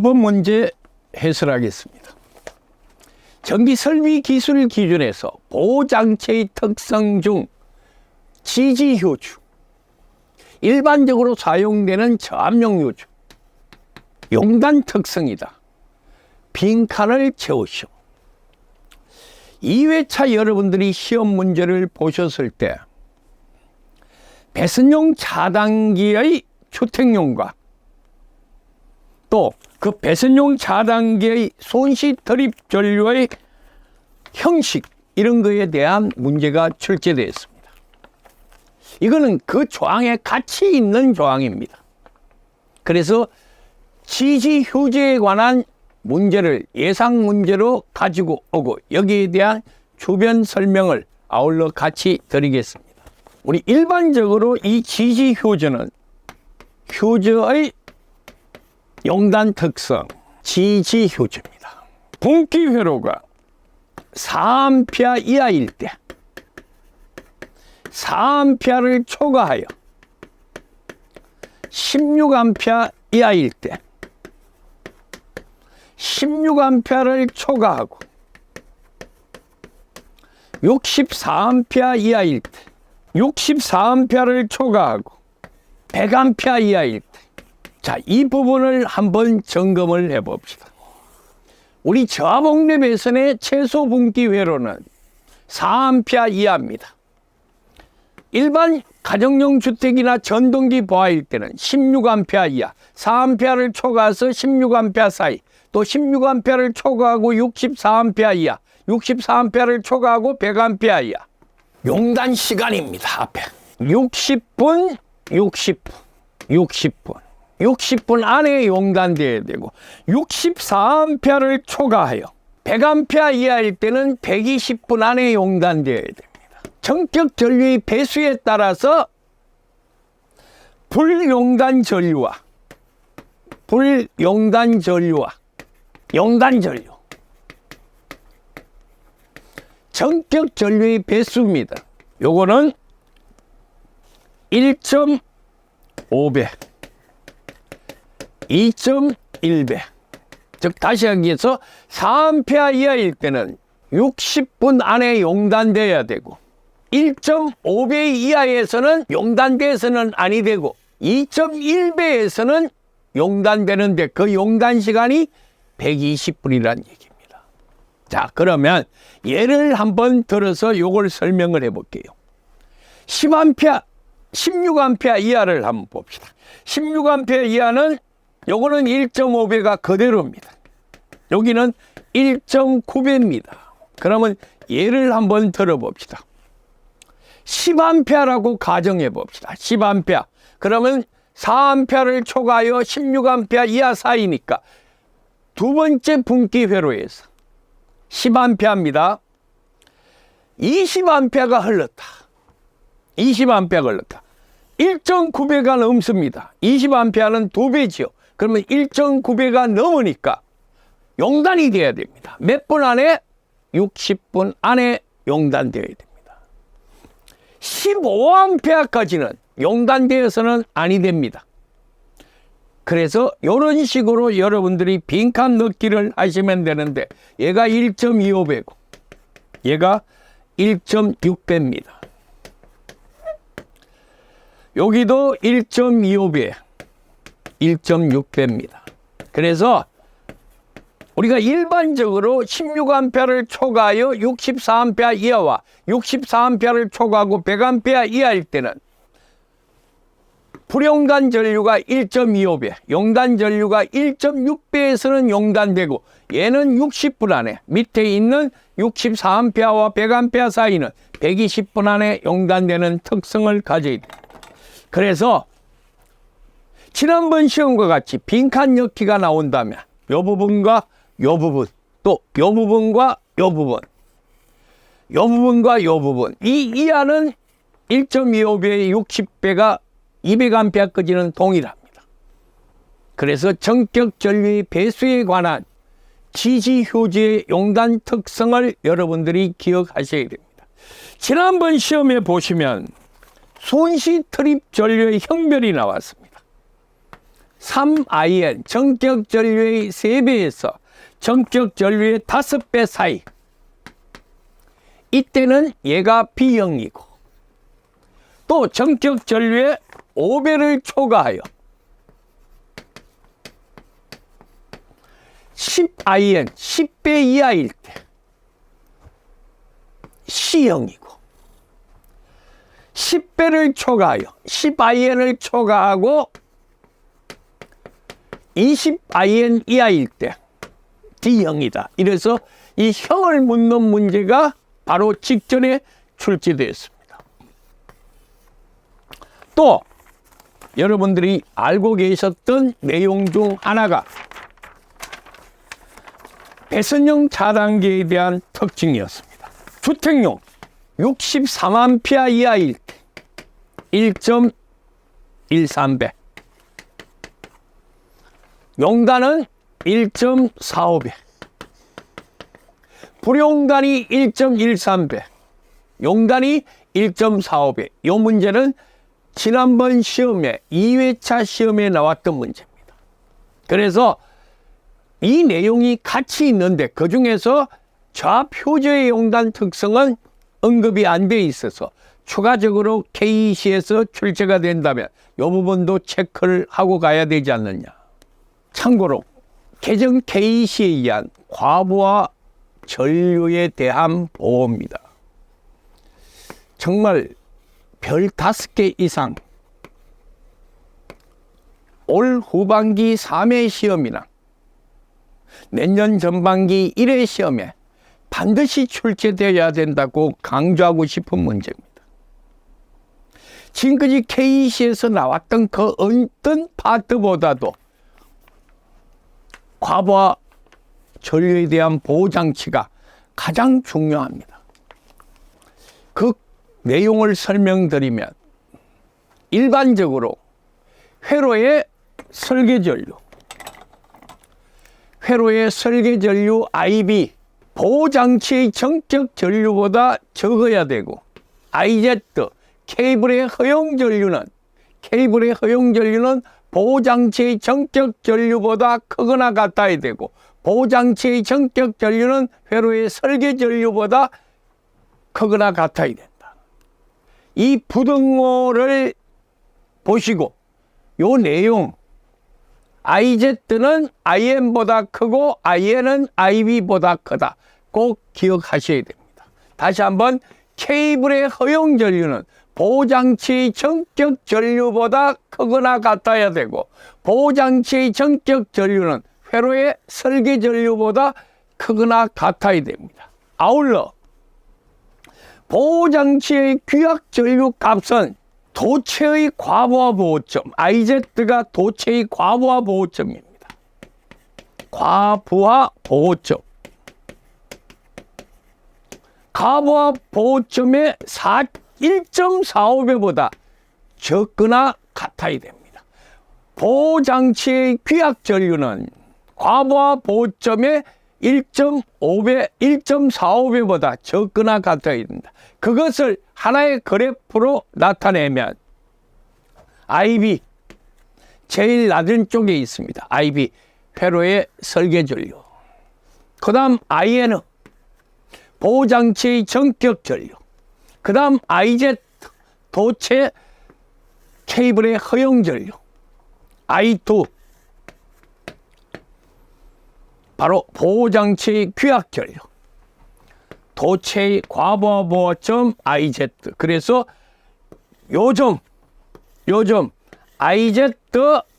번 문제 해설하겠습니다. 전기 설비 기술 기준에서 보호장치의 특성 중 지지효주, 일반적으로 사용되는 저압용 효주, 용단 특성이다. 빈칸을 채우시오. 2회차 여러분들이 시험 문제를 보셨을 때 배선용 차단기의 주택용과 또 그 배선용 차단기의 손시 드립 전류의 형식, 이런 거에 대한 문제가 출제되었습니다. 이거는 그 조항에 같이 있는 조항입니다. 그래서 지지 휴지에 관한 문제를 예상 문제로 가지고 오고 여기에 대한 주변 설명을 아울러 같이 드리겠습니다. 우리 일반적으로 이 지지 휴지는 휴지의 용단 특성, 지지 휴지입니다. 분기 회로가 4A 이하일 때 4A를 초과하여 16A 이하일 때 16A를 초과하고 64A 이하일 때 64A를 초과하고 100A 이하일 때, 자, 이 부분을 한번 점검을 해봅시다. 우리 저압옥내 배선의 최소 분기 회로는 4A 이하입니다. 일반 가정용 주택이나 전동기 보아일 때는 16A 이하, 4A를 초과해서 16A 사이, 또 16A를 초과하고 64A 이하, 64A를 초과하고 100A 이하. 용단 시간입니다. 앞에 60분, 60분 안에 용단되어야 되고 64A를 초과하여 100A 이하일 때는 120분 안에 용단되어야 됩니다. 전격 전류의 배수에 따라서 불용단 전류와 용단 전류, 전격 전류의 배수입니다. 요거는 1.5배, 2.1배. 즉 다시 하기 위해서 4A 이하일 때는 60분 안에 용단돼야 되고 1.5배 이하에서는 용단돼서는 아니 되고 2.1배에서는 용단되는데 그 용단 시간이 120분이라는 얘기입니다. 자, 그러면 예를 한번 들어서 요걸 설명을 해볼게요. 10A, 16A 이하를 한번 봅시다. 16A 이하는 요거는 1.5배가 그대로입니다. 여기는 1.9배입니다. 그러면 예를 한번 들어봅시다. 10A라고 가정해 봅시다. 10A. 그러면 4A를 초과하여 16A 이하 사이니까 두 번째 분기 회로에서 10A입니다. 20A가 흘렀다. 20A가 흘렀다. 1.9배가 넘습니다. 20A는 2배지요. 그러면 1.9배가 넘으니까 용단이 돼야 됩니다. 몇 분 안에? 60분 안에 용단되어야 됩니다. 15A까지는 용단되어서는 아니 됩니다. 그래서 이런 식으로 여러분들이 빈칸 넣기를 하시면 되는데 얘가 1.25배고 얘가 1.6배입니다. 여기도 1.25배, 1.6배입니다. 그래서 우리가 일반적으로 16A를 초과하여 64A 이하와 64A를 초과하고 100A 이하일 때는 불용단 전류가 1.25배, 용단 전류가 1.6배에서는 용단되고 얘는 60분 안에, 밑에 있는 64A와 100A 사이는 120분 안에 용단되는 특성을 가져야 됩니다. 그래서 지난번 시험과 같이 빈칸 넣기가 나온다면 이 부분과 이 부분, 또 이 부분과 이 부분, 이 부분과 이 부분, 이 이하는 1.25배의 60배가 200A까지는 동일합니다. 그래서 전격 전류의 배수에 관한 지지 휴지의 용단 특성을 여러분들이 기억하셔야 됩니다. 지난번 시험에 보시면 손시 트립 전류의 형별이 나왔습니다. 3IN 전격 전류의 3배에서 전격 전류의 5배 사이, 이때는 얘가 B형이고, 또 전격 전류의 5배를 초과하여 10IN 10배 이하일 때 C형이고, 10배를 초과하여 10IN을 초과하고 20IN 이하일 때 D형이다. 이래서 이 형을 묻는 문제가 바로 직전에 출제되었습니다. 또 여러분들이 알고 계셨던 내용 중 하나가 배선형 차단계에 대한 특징이었습니다. 주택용 64A 이하일 때 1.13배, 용단은 1.45배, 불용단이 1.13배, 용단이 1.45배. 이 문제는 지난번 시험에 2회차 시험에 나왔던 문제입니다. 그래서 이 내용이 같이 있는데 그중에서 좌표제의 용단 특성은 언급이 안 돼 있어서 추가적으로 KEC에서 출제가 된다면 이 부분도 체크를 하고 가야 되지 않느냐. 참고로 개정 KEC에 의한 과부하 전류에 대한 보호입니다. 정말 별 5개 이상 올 후반기 3회 시험이나 내년 전반기 1회 시험에 반드시 출제되어야 된다고 강조하고 싶은 문제입니다. 지금까지 KEC에서 나왔던 그 어떤 파트보다도 과부하 전류에 대한 보호장치가 가장 중요합니다. 그 내용을 설명드리면 일반적으로 회로의 설계전류, 회로의 설계전류 IB 보호장치의 전격 전류보다 적어야 되고, IZ 케이블의 허용전류는 보호장치의 전격 전류보다 크거나 같아야 되고, 보호장치의 전격 전류는 회로의 설계 전류보다 크거나 같아야 된다. 이 부등호를 보시고 요 내용, IZ는 IN보다 크고 IN은 IB보다 크다. 꼭 기억하셔야 됩니다. 다시 한번, 케이블의 허용 전류는 보호장치의 전격 전류보다 크거나 같아야 되고, 보호장치의 전격 전류는 회로의 설계 전류보다 크거나 같아야 됩니다. 아울러 보호장치의 규약 전류 값은 도체의 과부하 보호점, IZ가 도체의 과부하 보호점입니다. 과부하 보호점. 과부하 보호점의 1.45배보다 적거나 같아야 됩니다. 보호장치의 규약 전류는 과부하 보호점의 1.5배, 1.45배보다 적거나 같아야 됩니다. 그것을 하나의 그래프로 나타내면 IB, 제일 낮은 쪽에 있습니다. IB, 회로의 설계 전류. 그 다음 IN, 보호장치의 전격 전류. 그 다음 IZ, 도체 케이블의 허용 전류. I2, 바로 보호장치의 규약 전류. 도체의 과부하 보호점 IZ. 그래서 요점 IZ,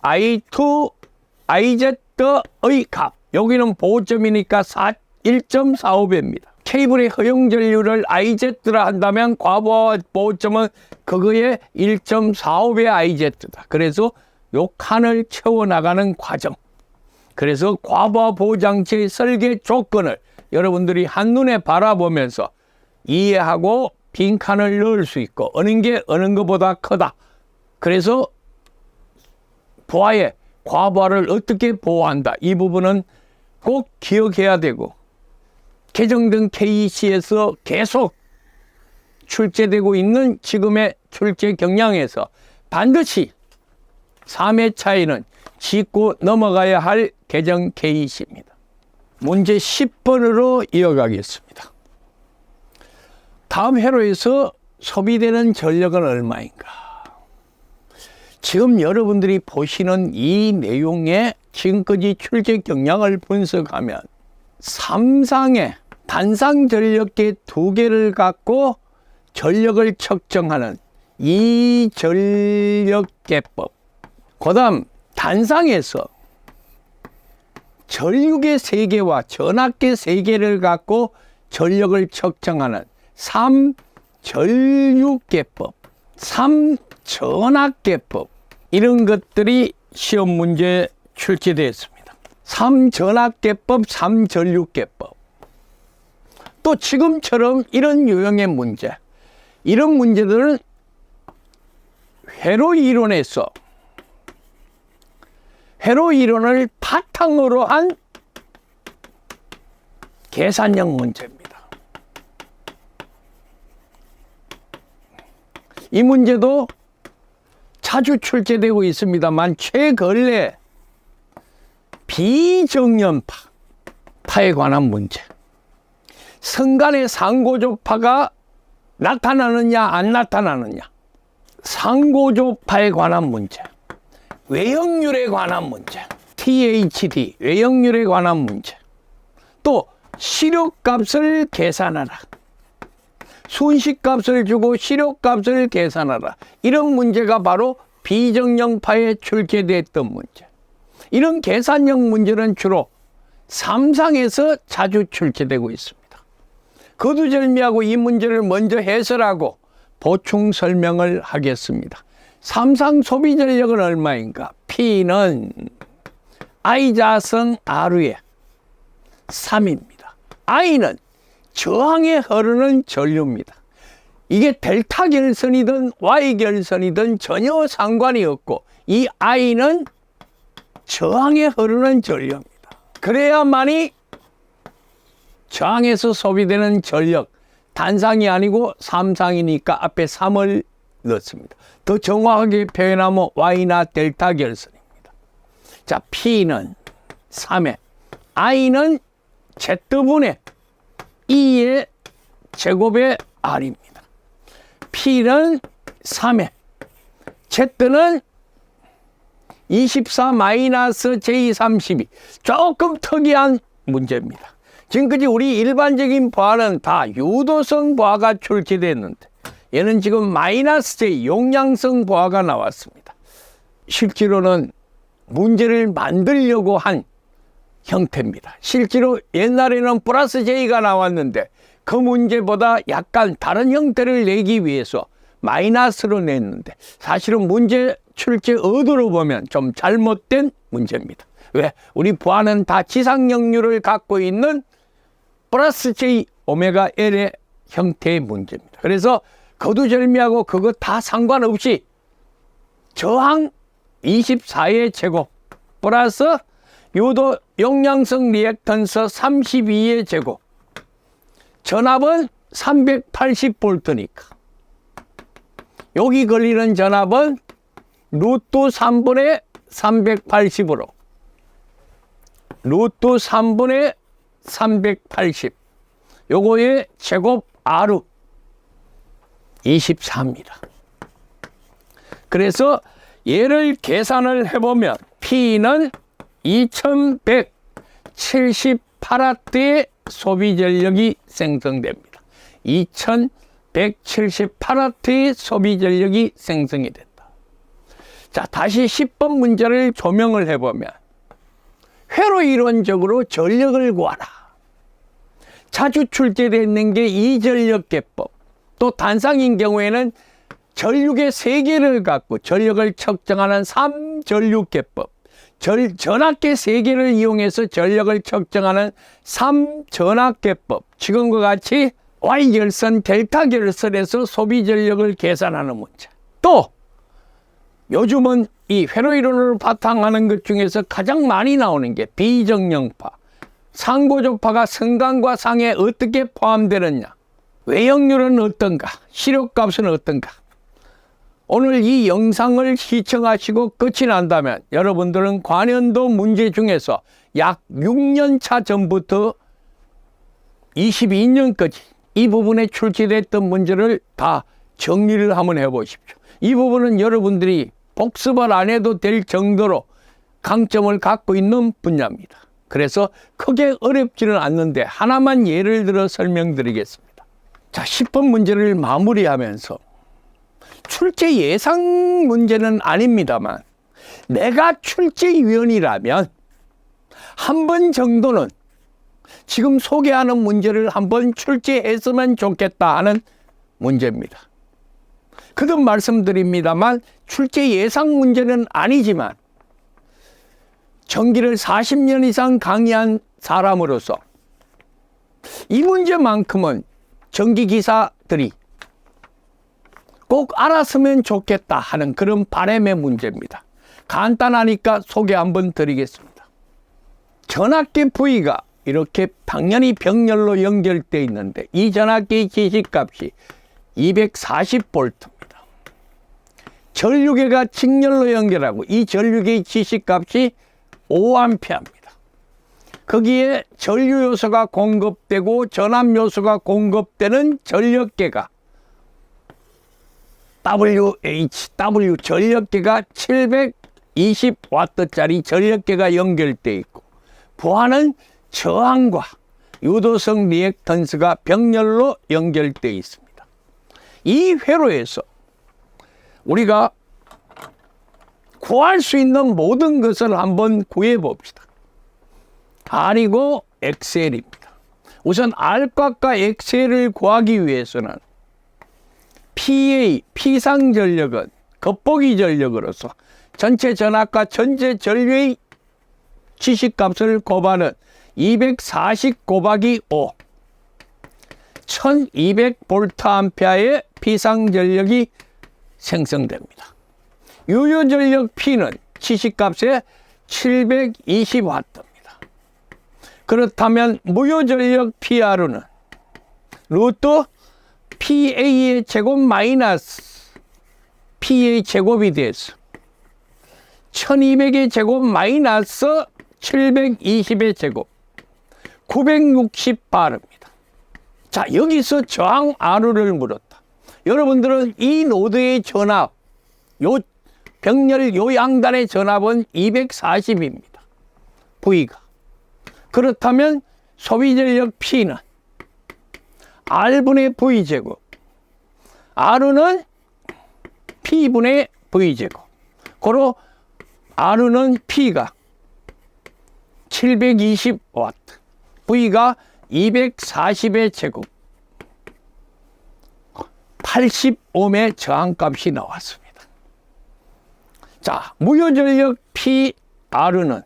I2, IZ의 값. 여기는 보호점이니까 1.45배입니다. 케이블의 허용 전류를 IZ라 한다면 과부하 보호점은 그거의 1.45배 IZ다. 그래서 요 칸을 채워나가는 과정. 그래서 과부하 보호장치의 설계 조건을 여러분들이 한눈에 바라보면서 이해하고 빈칸을 넣을 수 있고, 어느 게 어느 것보다 크다. 그래서 부하에 과부하를 어떻게 보호한다. 이 부분은 꼭 기억해야 되고, 개정된 KEC에서 계속 출제되고 있는 지금의 출제 경향에서 반드시 3회차에는 짚고 넘어가야 할 개정 케이스입니다. 문제 10번으로 이어가겠습니다. 다음 회로에서 소비되는 전력은 얼마인가? 지금 여러분들이 보시는 이 내용의 지금까지 출제 경향을 분석하면 삼상의 단상 전력계 2개를 갖고 전력을 측정하는 이 전력계법, 그 다음 단상에서 전류계 3개와 전압계 3개를 갖고 전력을 측정하는 3전류계법, 3전압계법, 이런 것들이 시험 문제에 출제되었습니다. 3전압계법, 3전류계법. 또 지금처럼 이런 유형의 문제, 이런 문제들은 회로 이론에서 회로 이론을 바탕으로 한 계산형 문제입니다. 이 문제도 자주 출제되고 있습니다만 최근에 비정연파에 관한 문제, 성간의 상고조파가 나타나느냐 안 나타나느냐, 상고조파에 관한 문제, 외형률에 관한 문제, THD 외형률에 관한 문제, 또 시력값을 계산하라, 순식값을 주고 시력값을 계산하라, 이런 문제가 바로 비정연파에 출제됐던 문제. 이런 계산형 문제는 주로 삼상에서 자주 출제되고 있습니다. 거두절미하고 이 문제를 먼저 해설하고 보충 설명을 하겠습니다. 삼상 소비 전력은 얼마인가? P는 I자성 R의 3입니다. I는 저항에 흐르는 전류입니다. 이게 델타 결선이든 Y 결선이든 전혀 상관이 없고 이 I는 저항에 흐르는 전류입니다. 그래야만이 저항에서 소비되는 전력, 단상이 아니고 삼상이니까 앞에 3을 넣습니다. 더 정확하게 표현하면 Y나 델타 결선입니다. 자, P는 3에, I는 Z분의 2의 제곱의 R입니다. P는 3에, Z는 24-J32. 조금 특이한 문제입니다. 지금까지 우리 일반적인 보아는 다 유도성 보아가 출제됐는데 얘는 지금 -J 용량성 보아가 나왔습니다. 실제로는 문제를 만들려고 한 형태입니다. 실제로 옛날에는 +J가 나왔는데 그 문제보다 약간 다른 형태를 내기 위해서 마이너스로 냈는데 사실은 문제 출제 의도로 보면 좀 잘못된 문제입니다. 왜? 우리 보아는 다 지상역률을 갖고 있는 +J 오메가 L의 형태의 문제입니다. 그래서 거두절미하고 그거 다 상관없이 저항 24의 제곱 플러스 유도 용량성 리액턴스 32의 제곱, 전압은 380V니까 여기 걸리는 전압은 루트 3분의 380으로 루트 3분의 380 요거의 제곱 R 24입니다. 그래서 얘를 계산을 해보면 P는 2178W의 소비 전력이 생성됩니다. 2178W의 소비 전력이 생성이 된다. 자, 다시 10번 문제를 조명을 해보면 회로 이론적으로 전력을 구하라. 자주 출제되는 게 이전력계법, 또 단상인 경우에는 전류계 3개를 갖고 전력을 측정하는 3전류계법, 전압계 3개를 이용해서 전력을 측정하는 3전압계법, 지금과 같이 Y결선, 델타 결선에서 소비 전력을 계산하는 문제. 또 요즘은 이 회로 이론을 바탕하는 것 중에서 가장 많이 나오는 게 비정연파, 상고조파가 성간과 상에 어떻게 포함되느냐, 외형률은 어떤가, 시력값은 어떤가, 오늘 이 영상을 시청하시고 끝이 난다면 여러분들은 관연도 문제 중에서 약 6년 차 전부터 22년까지 이 부분에 출제됐던 문제를 다 정리를 한번 해보십시오. 이 부분은 여러분들이 복습을 안 해도 될 정도로 강점을 갖고 있는 분야입니다. 그래서 크게 어렵지는 않는데 하나만 예를 들어 설명드리겠습니다. 자, 10번 문제를 마무리하면서 출제 예상 문제는 아닙니다만 내가 출제위원이라면 한 번 정도는 지금 소개하는 문제를 한번 출제했으면 좋겠다 하는 문제입니다. 거듭 말씀드립니다만 출제 예상 문제는 아니지만 전기를 40년 이상 강의한 사람으로서 이 문제만큼은 전기기사들이 꼭 알았으면 좋겠다 하는 그런 바람의 문제입니다. 간단하니까 소개 한번 드리겠습니다. 전압계 부위가 이렇게 당연히 병렬로 연결되어 있는데 이 전압계의 지시값이 240V입니다. 전류계가 직렬로 연결하고 이 전류계의 지시값이 5A입니다. 거기에 전류 요소가 공급되고 전압 요소가 공급되는 전력계가 WH 전력계가 720W짜리 전력계가 연결되어 있고 부하는 저항과 유도성 리액턴스가 병렬로 연결되어 있습니다. 이 회로에서 우리가 구할 수 있는 모든 것을 한번 구해 봅시다. R이고 XL입니다. 우선 R값과 XL을 구하기 위해서는 PA, 피상전력은 겉보기 전력으로서 전체 전압과 전체 전류의 지시값을 곱하는 240 곱하기 5 1200V의 피상전력이 생성됩니다. 유효전력 P는 지시값의 720W입니다. 그렇다면 무효전력 PR는 루트 PA의 제곱 마이너스 P의 제곱이 돼서 1200의 제곱 마이너스 720의 제곱 960바르입니다. 자, 여기서 저항 R를 물었다. 여러분들은 이 노드의 전압, 요 병렬 요 양단의 전압은 240입니다. V가. 그렇다면 소비전력 P는 R분의 V제곱, R는 P분의 V제곱. 고로 R는 P가 720W, V가 240의 제곱, 80ohm의 저항값이 나왔습니다. 자, 무효전력 PR는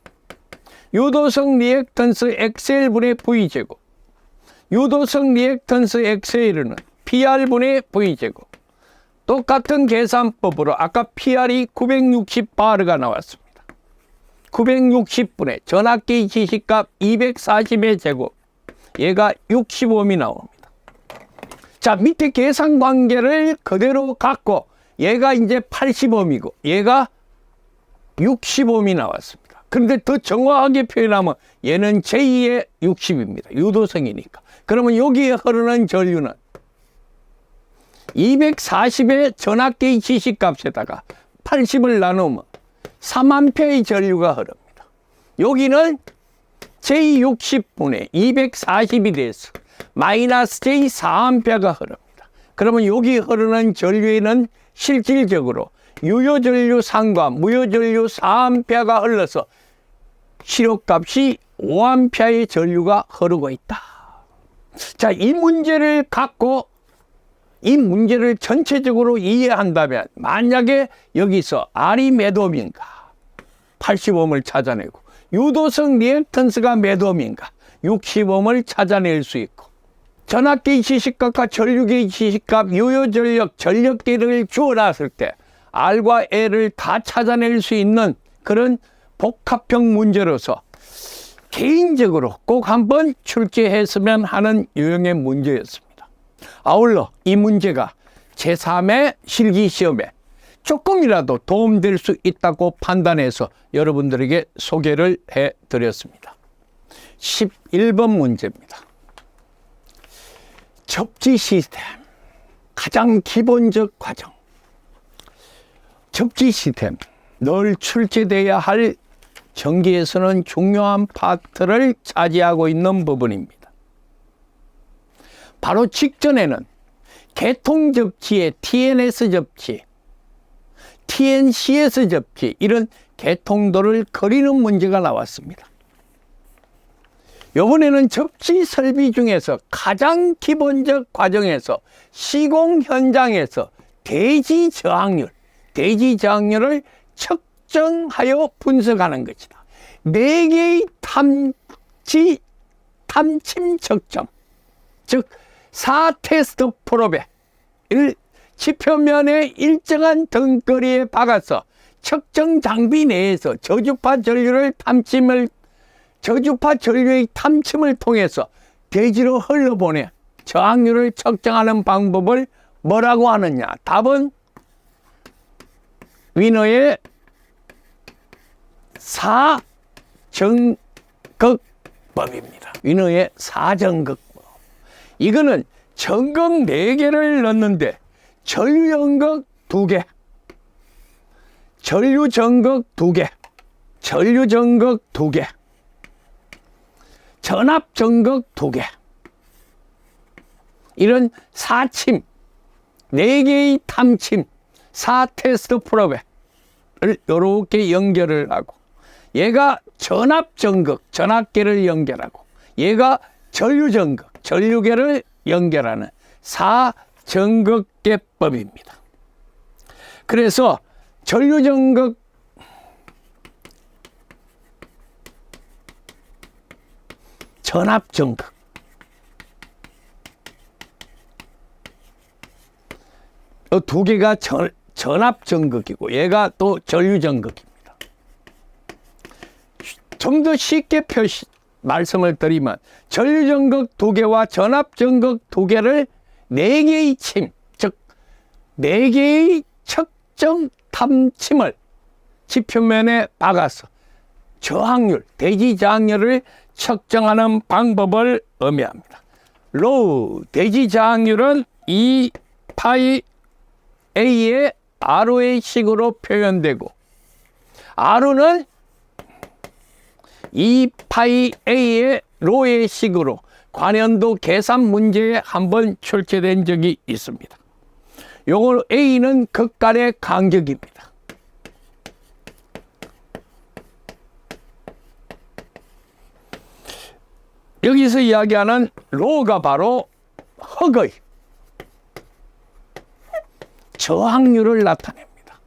유도성 리액턴스 XL분의 V제곱, 유도성 리액턴스 XL은 PR분의 V제곱. 똑같은 계산법으로 아까 PR이 960바르가 나왔습니다. 960분의 전압계의 지시값 240의 제곱, 얘가 65ohm이 나옵니다. 자, 밑에 계산 관계를 그대로 갖고 얘가 이제 80ohm이고 얘가 65ohm이 나왔습니다. 그런데 더 정확하게 표현하면 얘는 제2의 60입니다. 유도성이니까. 그러면 여기에 흐르는 전류는 240의 전압계의 지시값에다가 80을 나누면 3A의 전류가 흐릅니다. 여기는 J60분의 240이 돼서 마이너스 J4A가 흐릅니다. 그러면 여기 흐르는 전류에는 실질적으로 유효전류 3과 무효전류 4A가 흘러서 실효값이 5A의 전류가 흐르고 있다. 자, 이 문제를 갖고 이 문제를 전체적으로 이해한다면 만약에 여기서 R이 몇 ohm인가 80ohm을 찾아내고 유도성 리액턴스가 몇 ohm인가 60ohm을 찾아낼 수 있고 전압계의 지시값과 전류계의 지시값, 유효전력, 전력계를 주어놨을 때 R과 L을 다 찾아낼 수 있는 그런 복합형 문제로서 개인적으로 꼭 한번 출제했으면 하는 유형의 문제였습니다. 아울러 이 문제가 제3의 실기시험에 조금이라도 도움될 수 있다고 판단해서 여러분들에게 소개를 해드렸습니다. 11번 문제입니다. 접지 시스템, 가장 기본적 과정. 접지 시스템, 늘 출제되어야 할 전기에서는 중요한 파트를 차지하고 있는 부분입니다. 바로 직전에는 개통 접지의 TNS 접지, TNCS 접지, 이런 개통도를 그리는 문제가 나왔습니다. 이번에는 접지 설비 중에서 가장 기본적 과정에서 시공 현장에서 대지 저항률을 측정하여 분석하는 것이다. 4개의 탐침 측정, 즉 4테스트 프로베를 지표면에 일정한 등거리에 박아서 측정 장비 내에서 저주파 전류의 탐침을 통해서 대지로 흘러보내 저항률을 측정하는 방법을 뭐라고 하느냐? 답은 위너의 사정극법입니다. 위너의 사정극법. 이거는 전극 4개를 넣는데 전류전극 2개, 전류전극 2개, 전류전극 2개, 전압전극 2개, 이런 4침, 4개의 탐침, 4테스트 프로베를 이렇게 연결을 하고, 얘가 전압전극, 전압계를 연결하고, 얘가 전류전극, 전류계를 연결하는 사전극계법입니다. 그래서 전류전극, 전압전극, 이 2개가 전압전극이고 얘가 또 전류전극입니다. 좀 더 쉽게 말씀을 드리면 전류전극 2개와 전압전극 2개를 4개의 침, 즉 4개의 측정 탐침을 지표면에 박아서 저항률, 대지 저항률을 측정하는 방법을 의미합니다. 로우, 대지 저항률은 2파이 A의 RO의 식으로 표현되고, R는 2파이 A의 로의 식으로 관연도 계산 문제에 한번 출제된 적이 있습니다. 요걸 A는 극간의 간격입니다. 여기서 이야기하는 로가 바로 흙의 저항률을 나타냅니다.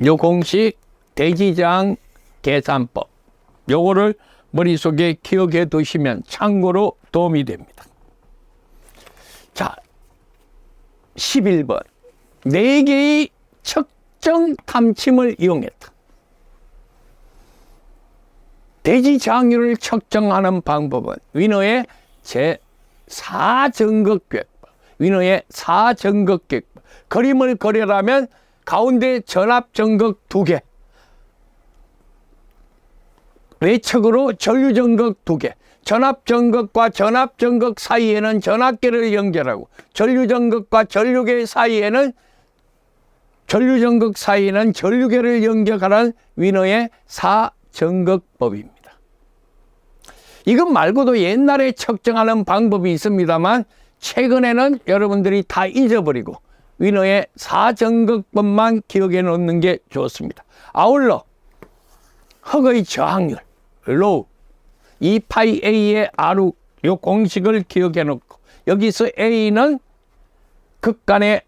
요 공식 대지저항 계산법, 요거를 머릿속에 기억해 두시면 참고로 도움이 됩니다. 자, 11번. 4개의 측정 탐침을 이용했다. 대지 저항률을 측정하는 방법은 위너의 제4전극계법, 위너의 4전극계법. 그림을 그리려면 가운데 전압전극 2개, 외측으로 전류전극 2개, 전압전극과 전압전극 사이에는 전압계를 연결하고 전류전극과 전류계 사이에는 전류계를 연결하는 위너의 4전극법입니다. 이것 말고도 옛날에 측정하는 방법이 있습니다만 최근에는 여러분들이 다 잊어버리고 위너의 4전극법만 기억해 놓는 게 좋습니다. 아울러 흙의 저항률, 로우, 2파이 A의 R, 요 공식을 기억해 놓고, 여기서 A는 극간의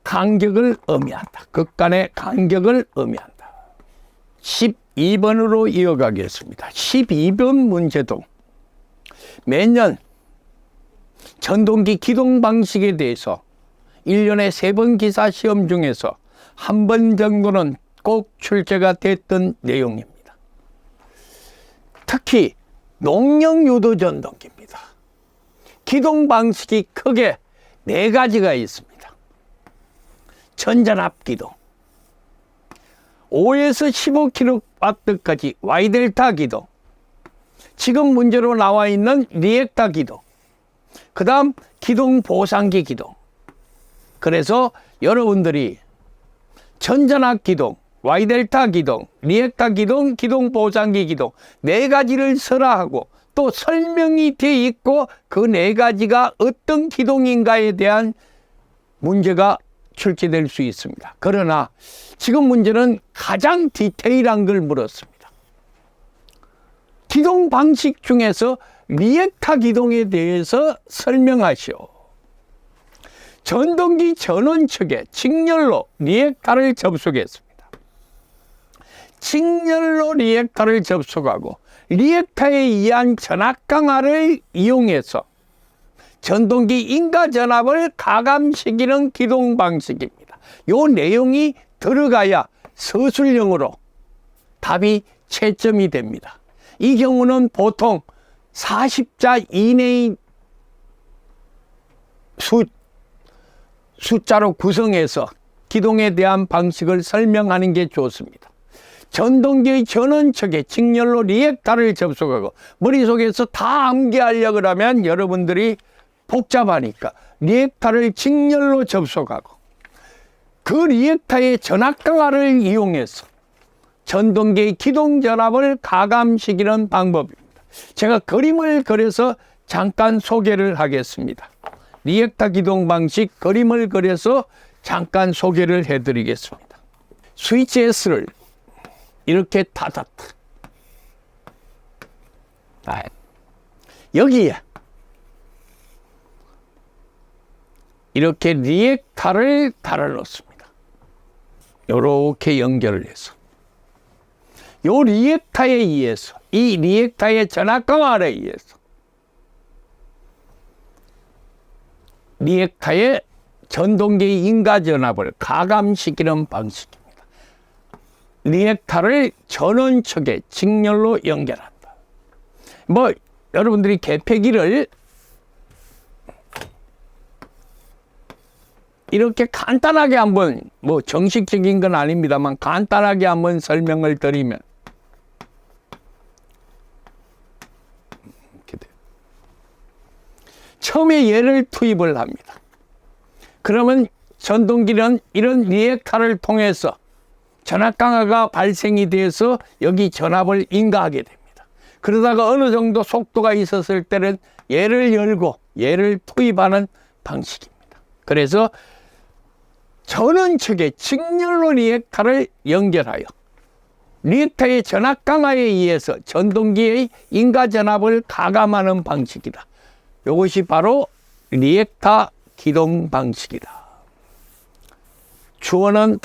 간격을 의미한다. 극간의 간격을 의미한다. 12번으로 이어가겠습니다. 12번 문제도 매년 전동기 기동 방식에 대해서 1년에 3번 기사 시험 중에서 한 번 정도는 꼭 출제가 됐던 내용입니다. 특히 농력 유도 전동기입니다. 기동 방식이 크게 4가지가 있습니다. 전전압 기동, 5에서 15kW까지 Y델타 기동, 지금 문제로 나와 있는 리액타 기동, 그 다음 기동 보상기 기동. 그래서 여러분들이 전전압 기동, Y델타 기동, 리액타 기동, 기동 보상기 기동 네 가지를 설하고 또 설명이 돼 있고 그 네 가지가 어떤 기동인가에 대한 문제가 출제될 수 있습니다. 그러나 지금 문제는 가장 디테일한 걸 물었습니다. 기동 방식 중에서 리액타 기동에 대해서 설명하시오. 전동기 전원측에 직렬로 리액타를 접속했습니다. 직렬로 리액타를 접속하고 리액타에 의한 전압 강화를 이용해서 전동기 인가 전압을 가감시키는 기동 방식입니다. 요 내용이 들어가야 서술형으로 답이 채점이 됩니다. 이 경우는 보통 40자 이내의 숫자로 구성해서 기동에 대한 방식을 설명하는 게 좋습니다. 전동기의 전원측에 직렬로 리액타를 접속하고 머릿속에서 다 암기하려고 하면 여러분들이 복잡하니까 리액타를 직렬로 접속하고 그 리액타의 전압 강화를 이용해서 전동기의 기동 전압을 가감시키는 방법입니다. 제가 그림을 그려서 잠깐 소개를 하겠습니다. 리액타 기동 방식 그림을 그려서 잠깐 소개를 해드리겠습니다. 스위치 S를 이렇게 닫았다. 여기에 이렇게 리액타를 달아놓습니다. 이렇게 연결을 해서 요 리액타에 의해서 이 리액타의 전압 강화에 의해서 리액타의 전동기의 인가 전압을 가감시키는 방식입니다. 리액타를 전원측에 직렬로 연결한다. 뭐 여러분들이 개폐기를 이렇게 간단하게 한번 뭐 정식적인 건 아닙니다만 간단하게 한번 설명을 드리면 이렇게 돼요. 처음에 얘를 투입을 합니다. 그러면 전동기는 이런 리액타를 통해서 전압 강화가 발생이 돼서 여기 전압을 인가하게 됩니다. 그러다가 어느 정도 속도가 있었을 때는 얘를 열고 얘를 투입하는 방식입니다. 그래서 전원측에 직렬로 리액타를 연결하여 리액타의 전압 강화에 의해서 전동기의 인가 전압을 가감하는 방식이다. 이것이 바로 리액타 기동 방식이다. 주어는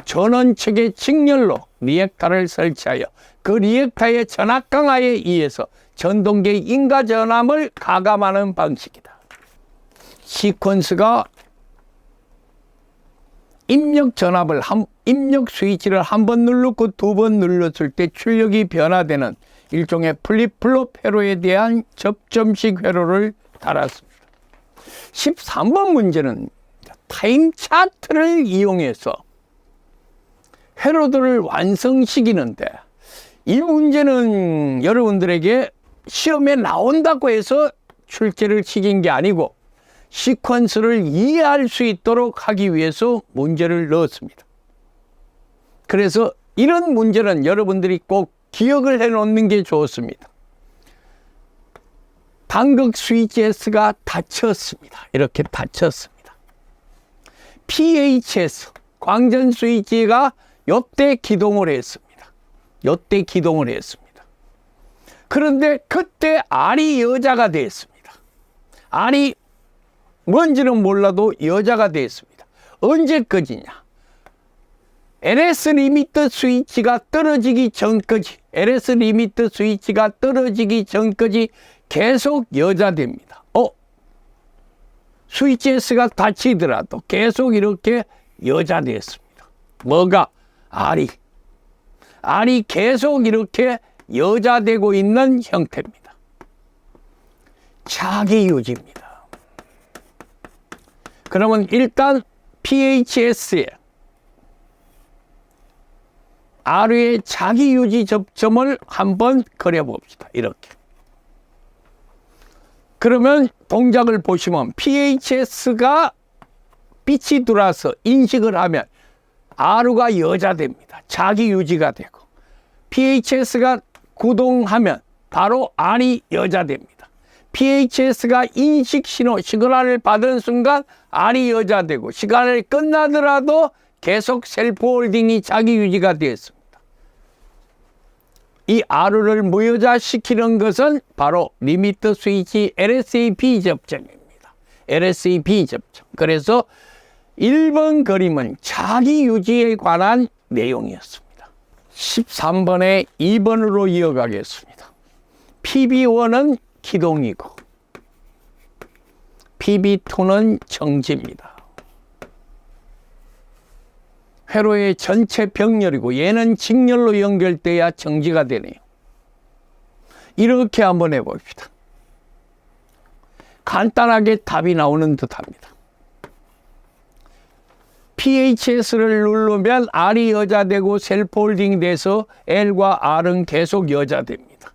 전원측의 직렬로 리액타를 설치하여 그 리액타의 전압 강화에 의해서 전동기의 인가 전압을 가감하는 방식이다. 시퀀스가 입력 스위치를 한 번 눌렀고 두 번 눌렀을 때 출력이 변화되는 일종의 플립플롭 회로에 대한 접점식 회로를 달았습니다. 13번 문제는 타임 차트를 이용해서 회로들을 완성시키는데 이 문제는 여러분들에게 시험에 나온다고 해서 출제를 시킨 게 아니고 시퀀스를 이해할 수 있도록 하기 위해서 문제를 넣었습니다. 그래서 이런 문제는 여러분들이 꼭 기억을 해 놓는 게 좋습니다. 당극 스위치 S가 닫혔습니다. 이렇게 닫혔습니다. PHS 광전 스위치가 요때 기동을 했습니다. 요때 기동을 했습니다. 그런데 그때 R이 여자가 됐습니다. R이 뭔지는 몰라도 여자가 됐습니다. 언제까지냐? LS 리미트 스위치가 떨어지기 전까지 LS 리미트 스위치가 떨어지기 전까지 계속 여자됩니다. 스위치 S가 닫히더라도 계속 이렇게 여자됐습니다. 뭐가? R이 계속 이렇게 여자되고 있는 형태입니다. 차기 유지입니다. 그러면 일단 PHS에 R의 자기 유지 접점을 한번 그려봅시다. 이렇게. 그러면 동작을 보시면 PHS가 빛이 들어와서 인식을 하면 R가 여자 됩니다. 자기 유지가 되고, PHS가 구동하면 바로 R이 여자 됩니다. PHS가 인식 신호, 시그널을 받은 순간 R이 여자 되고, 시간을 끝나더라도 계속 셀프 홀딩이 자기 유지가 되었습니다. 이 R를 무여자시키는 것은 바로 리미트 스위치 LSAP 접점입니다. LSAP 접점. 그래서 1번 그림은 자기 유지에 관한 내용이었습니다. 13번에 2번으로 이어가겠습니다. PB1은 기동이고 PB2는 정지입니다. 회로의 전체 병렬이고 얘는 직렬로 연결돼야 정지가 되네요. 이렇게 한번 해봅시다. 간단하게 답이 나오는 듯합니다. PHS를 누르면 R이 여자되고 셀프 홀딩이 돼서 L과 R은 계속 여자됩니다.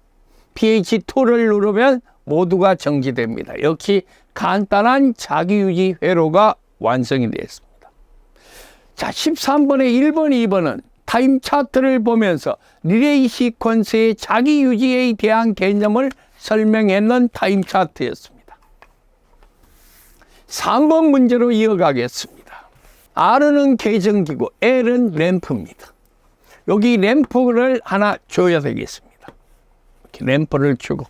PH2를 누르면 모두가 정지됩니다. 역시 간단한 자기유지 회로가 완성이 되었습니다. 자, 13번에 1번, 2번은 타임 차트를 보면서 리레이 시퀀스의 자기 유지에 대한 개념을 설명했는 타임 차트였습니다. 3번 문제로 이어가겠습니다. R은 계정기고 L은 램프입니다. 여기 램프를 하나 줘야 되겠습니다. 이렇게 램프를 주고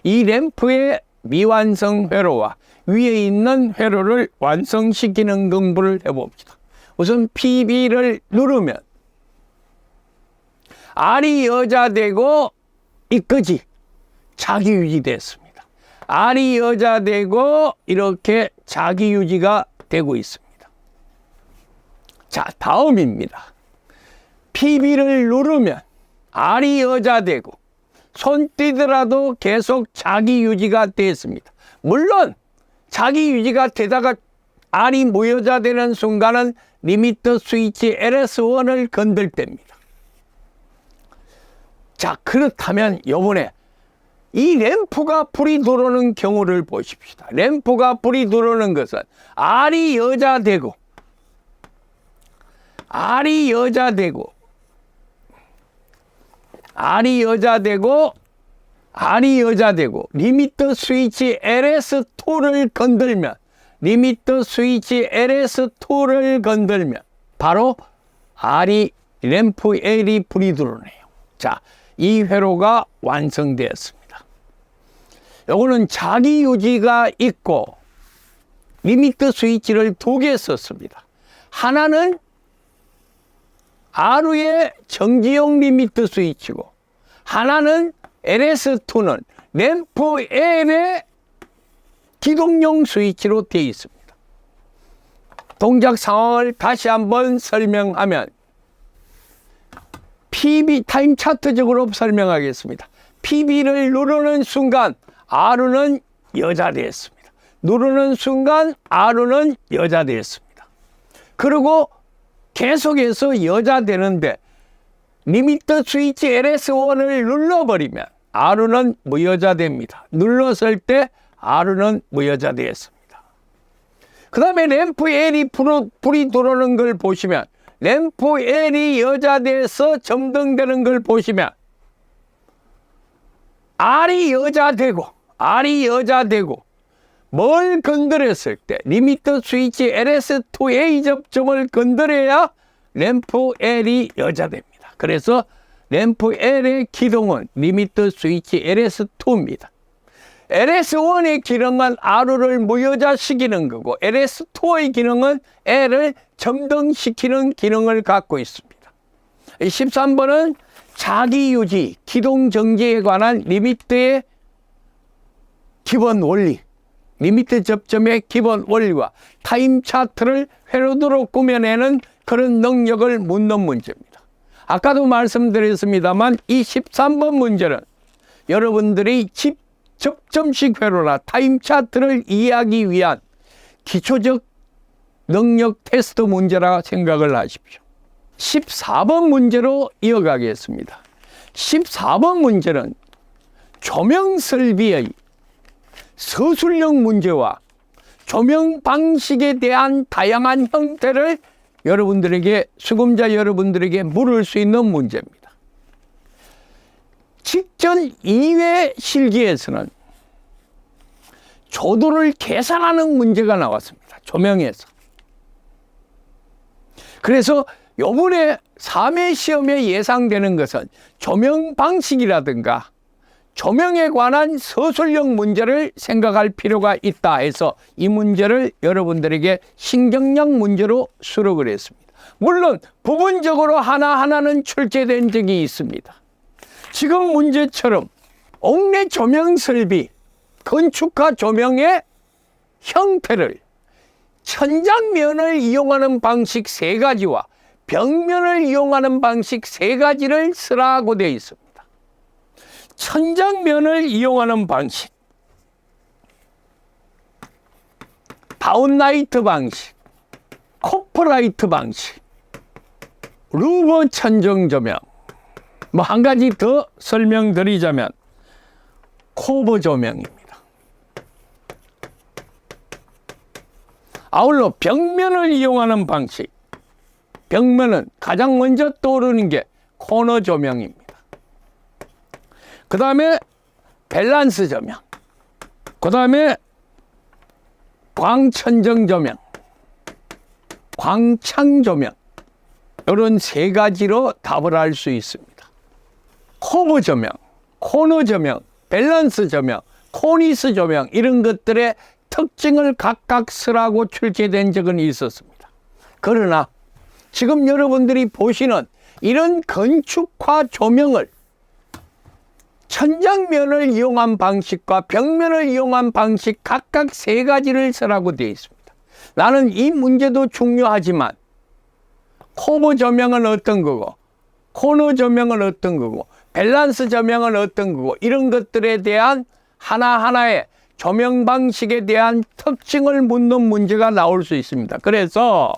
이 램프의 미완성 회로와 위에 있는 회로를 완성시키는 공부를 해봅시다. 우선 PB를 누르면 R이 여자되고 이끄지 자기 유지됐습니다. R이 여자되고 이렇게 자기 유지가 되고 있습니다. 자, 다음입니다. PB를 누르면 R이 여자되고 손 띄더라도 계속 자기 유지가 됐습니다. 물론 자기 유지가 되다가 R이 무여자되는 순간은 리미터 스위치 LS1을 건들 때입니다. 자, 그렇다면 요번에 이 램프가 불이 들어오는 경우를 보십시다. 램프가 불이 들어오는 것은 R이 여자되고 리미터 스위치 LS2를 건들면 리미터 스위치 LS2를 건들면 바로 R이 램프 L이 불이 들어오네요. 자, 이 회로가 완성되었습니다. 요거는 자기 유지가 있고 리미터 스위치를 2개 썼습니다. 하나는 R의 정지용 리미터 스위치고 하나는 LS2는 램프 L의 기동용 스위치로 되어 있습니다. 동작 상황을 다시 한번 설명하면 PB 타임 차트적으로 설명하겠습니다. PB를 누르는 순간 R는 여자되었습니다. 누르는 순간 R는 여자되었습니다. 그리고 계속해서 여자되는데 리미터 스위치 LS1을 눌러버리면 R는 무여자됩니다. 눌렀을 때 R는 무여자되었습니다. 그 다음에 램프 L이 불이 들어오는 걸 보시면 램프 L이 여자돼서 점등되는 걸 보시면 R이 여자되고 뭘 건드렸을 때 리미터 스위치 LS2A 접점을 건드려야 램프 L이 여자됩니다. 그래서 램프 L의 기동은 리미터 스위치 LS2입니다. LS1의 기능은 R를 무여자시키는 거고 LS2의 기능은 L을 점등시키는 기능을 갖고 있습니다. 13번은 자기유지, 기동정지에 관한 리미트의 기본 원리, 리미트 접점의 기본 원리와 타임 차트를 회로도로 꾸며내는 그런 능력을 묻는 문제입니다. 아까도 말씀드렸습니다만 이 13번 문제는 여러분들이 접점식 회로나 타임 차트를 이해하기 위한 기초적 능력 테스트 문제라 생각을 하십시오. 14번 문제로 이어가겠습니다. 14번 문제는 조명 설비의 서술형 문제와 조명 방식에 대한 다양한 형태를 여러분들에게, 수험자 여러분들에게 물을 수 있는 문제입니다. 직전 2회 실기에서는 조도를 계산하는 문제가 나왔습니다. 조명에서. 그래서 이번에 3회 시험에 예상되는 것은 조명 방식이라든가 조명에 관한 서술형 문제를 생각할 필요가 있다 해서 이 문제를 여러분들에게 신경력 문제로 수록을 했습니다. 물론 부분적으로 하나하나는 출제된 적이 있습니다. 지금 문제처럼 옥내 조명 설비, 건축화 조명의 형태를 천장면을 이용하는 방식 3가지와 벽면을 이용하는 방식 3가지를 쓰라고 되어 있습니다. 천장면을 이용하는 방식, 다운라이트 방식, 코프라이트 방식, 루버 천정 조명, 뭐 한 가지 더 설명드리자면 코버 조명입니다. 아울러 벽면을 이용하는 방식, 벽면은 가장 먼저 떠오르는 게 코너 조명입니다. 그 다음에 밸런스 조명, 그 다음에 광천정 조명, 광창 조명, 이런 3가지로 답을 할 수 있습니다. 커브 조명, 코너 조명, 밸런스 조명, 코니스 조명, 이런 것들의 특징을 각각 쓰라고 출제된 적은 있었습니다. 그러나 지금 여러분들이 보시는 이런 건축화 조명을 천장면을 이용한 방식과 벽면을 이용한 방식 각각 3가지를 쓰라고 되어 있습니다. 나는 이 문제도 중요하지만 커브 조명은 어떤 거고, 코너 조명은 어떤 거고, 밸런스 조명은 어떤 거고, 이런 것들에 대한 하나하나의 조명 방식에 대한 특징을 묻는 문제가 나올 수 있습니다. 그래서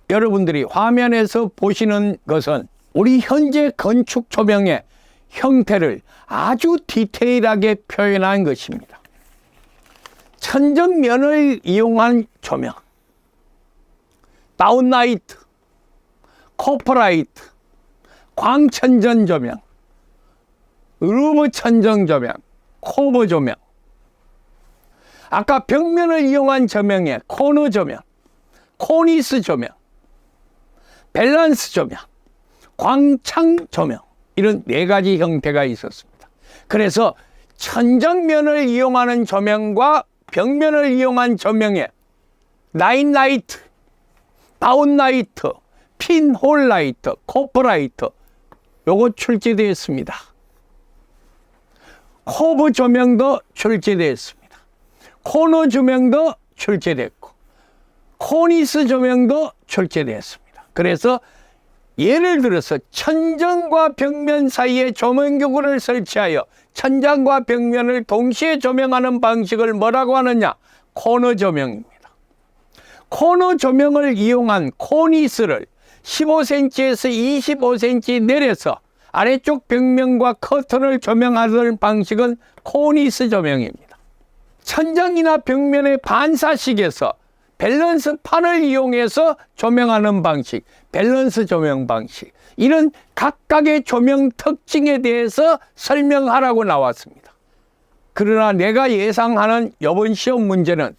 여러분들이 화면에서 보시는 것은 우리 현재 건축 조명의 형태를 아주 디테일하게 표현한 것입니다. 천정면을 이용한 조명, 다운라이트, 코퍼라이트, 광천전 조명, 루브 천정 조명, 코버 조명, 아까 벽면을 이용한 조명에 코너 조명, 코니스 조명, 밸런스 조명, 광창 조명, 이런 4가지 형태가 있었습니다. 그래서 천정면을 이용하는 조명과 벽면을 이용한 조명에 라인라이트, 다운라이트, 핀홀라이트, 코퍼라이트, 요거 출제되어 있습니다. 코브 조명도 출제되어 있습니다. 코너 조명도 출제됐고 코니스 조명도 출제되었습니다. 그래서 예를 들어서 천정과 벽면 사이에 조명교구를 설치하여 천장과 벽면을 동시에 조명하는 방식을 뭐라고 하느냐? 코너 조명입니다. 코너 조명을 이용한 코니스를 15cm에서 25cm 내려서 아래쪽 벽면과 커튼을 조명하는 방식은 코니스 조명입니다. 천장이나 벽면의 반사식에서 밸런스 판을 이용해서 조명하는 방식, 밸런스 조명 방식, 이런 각각의 조명 특징에 대해서 설명하라고 나왔습니다. 그러나 내가 예상하는 이번 시험 문제는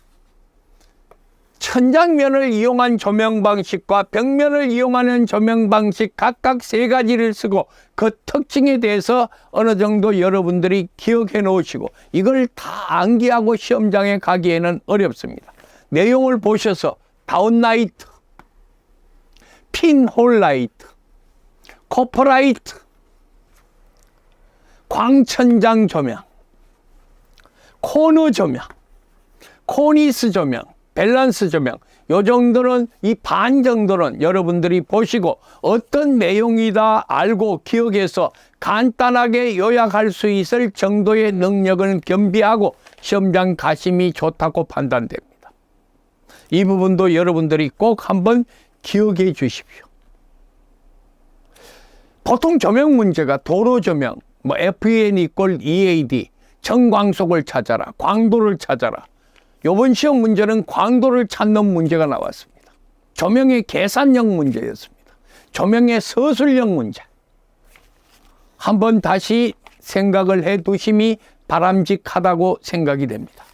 천장면을 이용한 조명 방식과 벽면을 이용하는 조명 방식 각각 3가지를 쓰고 그 특징에 대해서 어느 정도 여러분들이 기억해 놓으시고 이걸 다 암기하고 시험장에 가기에는 어렵습니다. 내용을 보셔서 다운라이트, 핀홀라이트, 코퍼라이트, 광천장 조명, 코너 조명, 코니스 조명, 밸런스 조명, 요 정도는, 이 반 정도는 여러분들이 보시고 어떤 내용이다 알고 기억해서 간단하게 요약할 수 있을 정도의 능력을 겸비하고 시험장 가심이 좋다고 판단됩니다. 이 부분도 여러분들이 꼭 한번 기억해 주십시오. 보통 조명 문제가 도로 조명, 뭐 FEN = EAD, 정광속을 찾아라, 광도를 찾아라. 이번 시험 문제는 광도를 찾는 문제가 나왔습니다. 조명의 계산형 문제였습니다. 조명의 서술형 문제. 한번 다시 생각을 해 두심이 바람직하다고 생각이 됩니다.